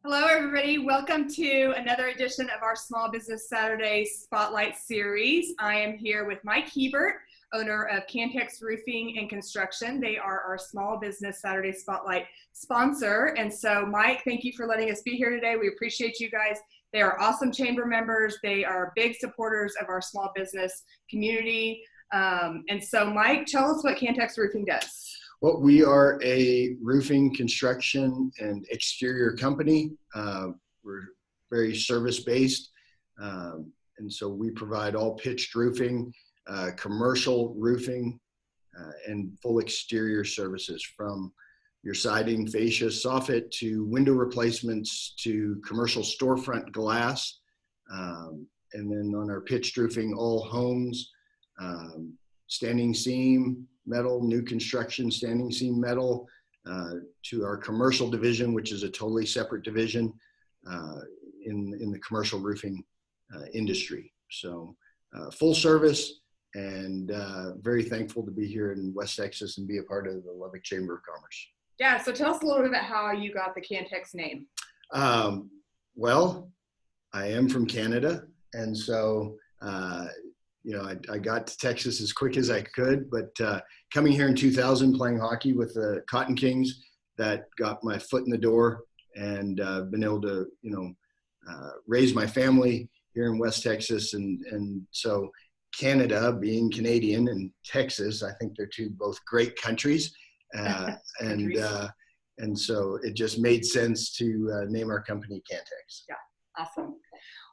Hello, everybody. Welcome to another edition of our Small Business Saturday Spotlight Series. I am here with Mike Hebert, owner of CanTex Roofing and Construction. They are our Small Business Saturday Spotlight sponsor. And so, Mike, thank you for letting us be here today. We appreciate you guys. They are awesome chamber members. They are big supporters of our small business community. And so, Mike, tell us what CanTex Roofing does. Well, we are a roofing, construction, and exterior company. We're very service-based, and so we provide all pitched roofing, commercial roofing, and full exterior services from your siding, fascia, soffit, to window replacements, to commercial storefront glass, and then on our pitched roofing, all homes, standing seam, metal, new construction, standing seam metal, to our commercial division, which is a totally separate division in the commercial roofing industry. So full service, and very thankful to be here in West Texas and be a part of the Lubbock Chamber of Commerce. Yeah, so tell us a little bit about how you got the CanTex name. Well, I am from Canada, and so I got to Texas as quick as I could, but coming here in 2000, playing hockey with the Cotton Kings, that got my foot in the door, and been able to, raise my family here in West Texas. And so Canada, being Canadian, and Texas, I think they're both great countries. And so it just made sense to name our company CanTex. Yeah, awesome.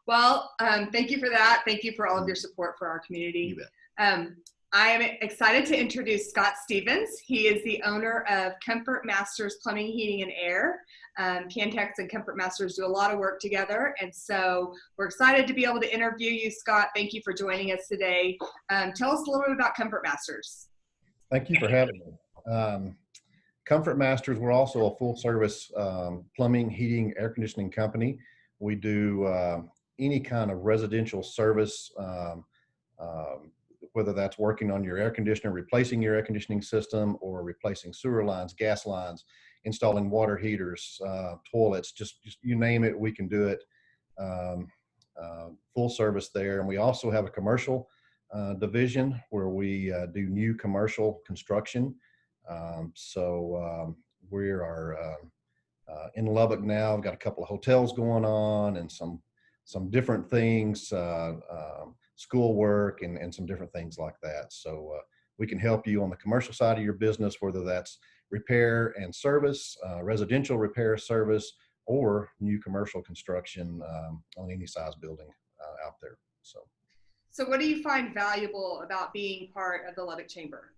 Well, thank you for that. Thank you for all of your support for our community. You bet. I am excited to introduce Scott Stevens. He is the owner of Comfort Masters Plumbing, Heating, and Air. CanTex and Comfort Masters do a lot of work together, and so we're excited to be able to interview you, Scott. Thank you for joining us today. Tell us a little bit about Comfort Masters. Thank you for having me. Comfort Masters, we're also a full-service plumbing, heating, air conditioning company. We do any kind of residential service, whether that's working on your air conditioner, replacing your air conditioning system, or replacing sewer lines, gas lines, installing water heaters, toilets, just you name it, we can do it. Full service there. And we also have a commercial division where we do new commercial construction. We are in Lubbock now. We've got a couple of hotels going on, and some different things, schoolwork, and some different things like that. So we can help you on the commercial side of your business, whether that's repair and service, residential repair service, or new commercial construction on any size building out there. So what do you find valuable about being part of the Lubbock Chamber?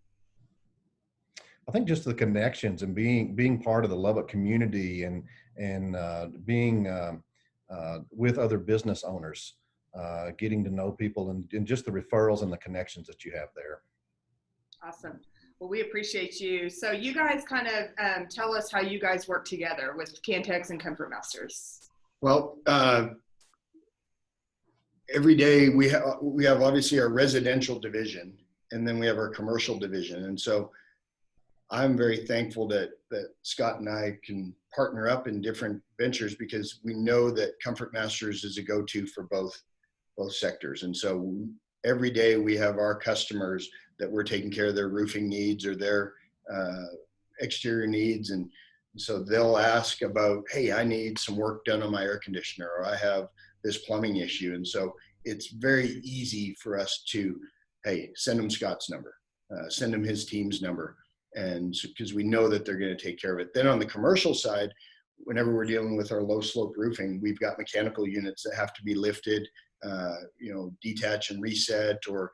I think just the connections and being part of the Lubbock community, and being with other business owners, getting to know people, and just the referrals and the connections that you have there. Awesome. Well, we appreciate you. So you guys kind of tell us how you guys work together with CanTex and Comfort Masters. Well, every day we have obviously our residential division, and then we have our commercial division. And so I'm very thankful that Scott and I can partner up in different ventures, because we know that Comfort Masters is a go-to for both sectors. And so every day we have our customers that we're taking care of their roofing needs or their exterior needs. And so they'll ask about, hey, I need some work done on my air conditioner, or I have this plumbing issue. And so it's very easy for us to, hey, send them Scott's number, send him his team's number. And because we know that they're going to take care of it. Then on the commercial side, whenever we're dealing with our low slope roofing, we've got mechanical units that have to be lifted, detach and reset, or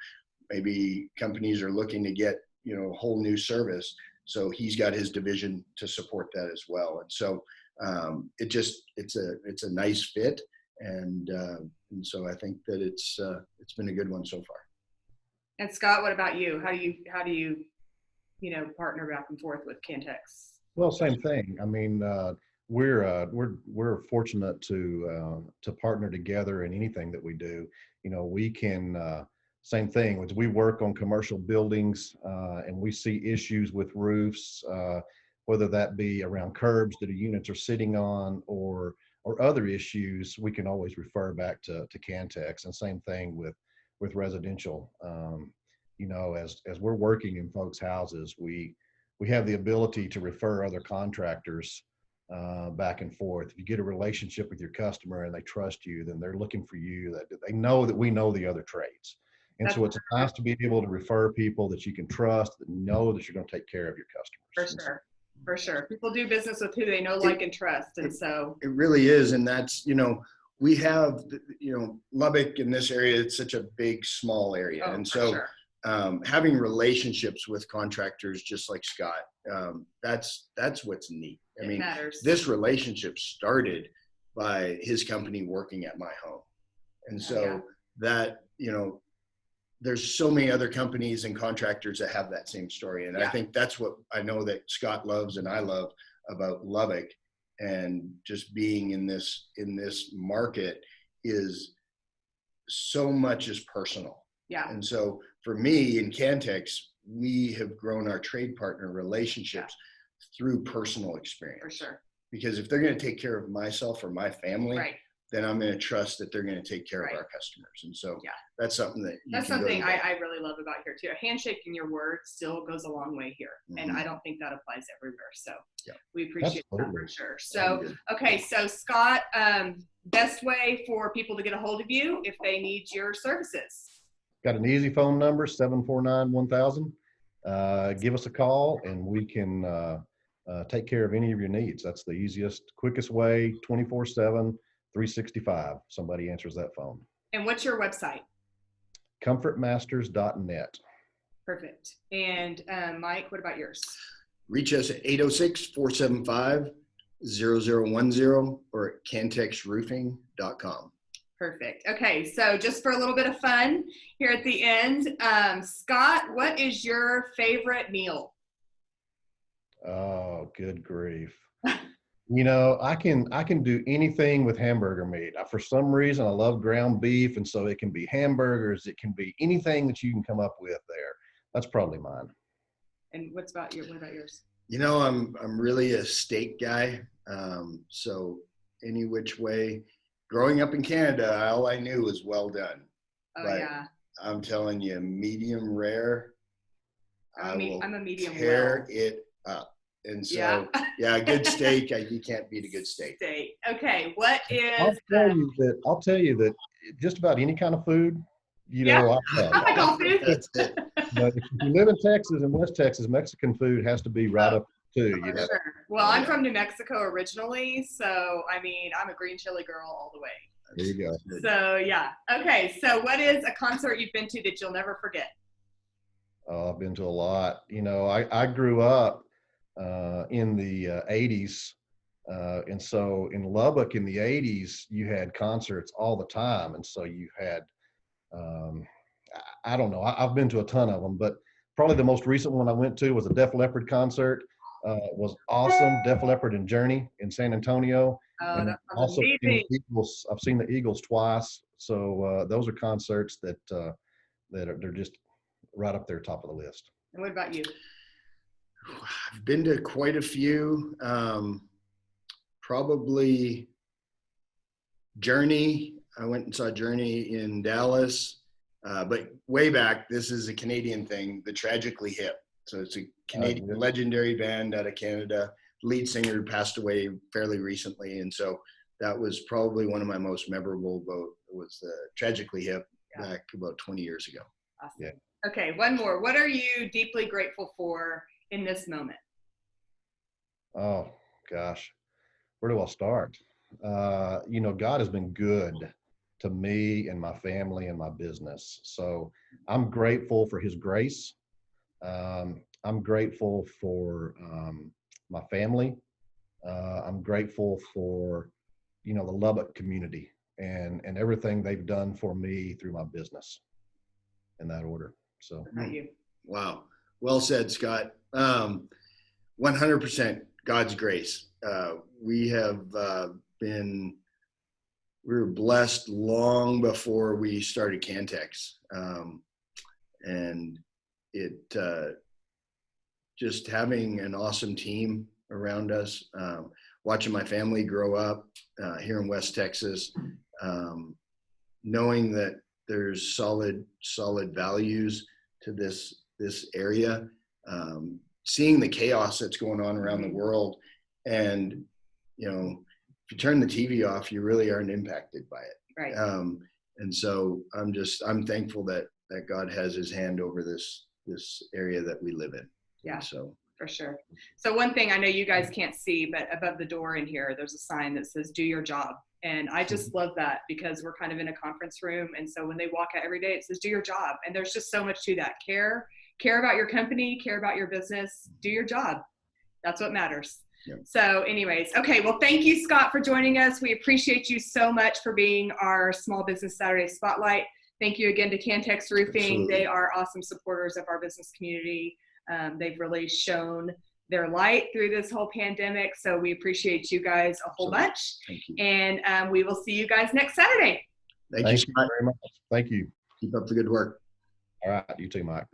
maybe companies are looking to get, a whole new service. So he's got his division to support that as well. And so it's a nice fit. And so I think that it's been a good one so far. And Scott, what about you? How do you partner back and forth with CanTex? Well, same thing. I mean, we're fortunate to partner together in anything that we do. We can same thing. We work on commercial buildings, and we see issues with roofs, whether that be around curbs that the units are sitting on, or or other issues, we can always refer back to CanTex. And same thing with residential. You know, as we're working in folks' houses, we have the ability to refer other contractors back and forth. If you get a relationship with your customer and they trust you, then they're looking for you. That they know that we know the other trades. And That's so it's nice to be able to refer people that you can trust, that know that you're going to take care of your for customers. sure. For sure. People do business with who they know, like, and trust. And so it really is. And that's, you know, we have, you know, Lubbock in this area, it's such a big, small area. oh, And for so sure. having relationships with contractors just like Scott, that's what's neat. I It mean, matters. this relationship started by his company working at my home. And so that, you know, there's so many other companies and contractors that have that same story. And I think that's what I know that Scott loves and I love about Lubbock, and just being in this market is so much is personal. Yeah. And so for me in CanTex, we have grown our trade partner relationships through personal experience. For sure. Because if they're going to take care of myself or my family, Right. then I'm going to trust that they're going to take care of our customers. And so that's something that that's something I really love about here too. A handshake in your word still goes a long way here. And I don't think that applies everywhere. So we appreciate that for sure. So, okay. So Scott, best way for people to get a hold of you if they need your services. Got an easy phone number, 749-1000. Give us a call and we can take care of any of your needs. That's the easiest, quickest way, 24/7. 365. Somebody answers that phone. And what's your website? Comfortmasters.net. Perfect. And Mike, what about yours? Reach us at 806-475-0010 or at cantexroofing.com. Perfect. Okay, so just for a little bit of fun here at the end, Scott, what is your favorite meal? Oh, good grief. You know, I can do anything with hamburger meat. For some reason, I love ground beef, and so it can be hamburgers. It can be anything that you can come up with there. That's probably mine. And what about yours? You know, I'm really a steak guy. So any which way. Growing up in Canada, all I knew was well done. Oh, but yeah. I'm telling you, medium rare. I'm a medium tear it up. And so, good steak. You can't beat a good steak. Okay, what is? I'll tell you that just about any kind of food, you know, I like all food. That's it. But if you live in Texas and West Texas, Mexican food has to be right up too. You know. Sure. Well, I'm from New Mexico originally, so I mean, I'm a green chili girl all the way. There you go. So okay. So what is a concert you've been to that you'll never forget? Oh, I've been to a lot. You know, I grew up in the 80s. And so in Lubbock in the 80s, you had concerts all the time. And so you had, I don't know, I've been to a ton of them, but probably the most recent one I went to was a Def Leppard concert. It was awesome. Def Leppard and Journey in San Antonio. Oh, and that's also amazing. I've seen the Eagles twice. So those are concerts that they're just right up there, top of the list. And what about you? I've been to quite a few. Probably Journey. I went and saw Journey in Dallas. But way back, this is a Canadian thing, the Tragically Hip. So it's a Canadian legendary band out of Canada. Lead singer passed away fairly recently. And so that was probably one of my most memorable was Tragically Hip back about 20 years ago. Awesome. Yeah. Okay, one more. What are you deeply grateful for in this moment? Oh, gosh. Where do I start? You know, God has been good to me and my family and my business. So I'm grateful for his grace. I'm grateful for my family. I'm grateful for, you know, the Lubbock community and everything they've done for me through my business in that order. So. How about you? Wow. Well said, Scott. 100% God's grace. We were blessed long before we started CanTex. And it just having an awesome team around us. watching my family grow up here in West Texas, knowing that there's solid values to this area, seeing the chaos that's going on around the world, and if you turn the TV off, you really aren't impacted by it. Right. And so I'm thankful that God has His hand over this area that we live in. Yeah. So. For sure. So one thing I know you guys can't see, but above the door in here, there's a sign that says, "Do your job." And I just love that, because we're kind of in a conference room. And so when they walk out every day, it says, "Do your job." And there's just so much to that. Care about your company, care about your business, do your job. That's what matters. Yep. So anyways, okay. Well, thank you, Scott, for joining us. We appreciate you so much for being our Small Business Saturday Spotlight. Thank you again to CanTex Roofing. Absolutely. They are awesome supporters of our business community. They've really shown their light through this whole pandemic. So we appreciate you guys a whole bunch. Thank you. And we will see you guys next Saturday. Thank you, Scott. very much. Thank you. Keep up the good work. All right. You too, Mike.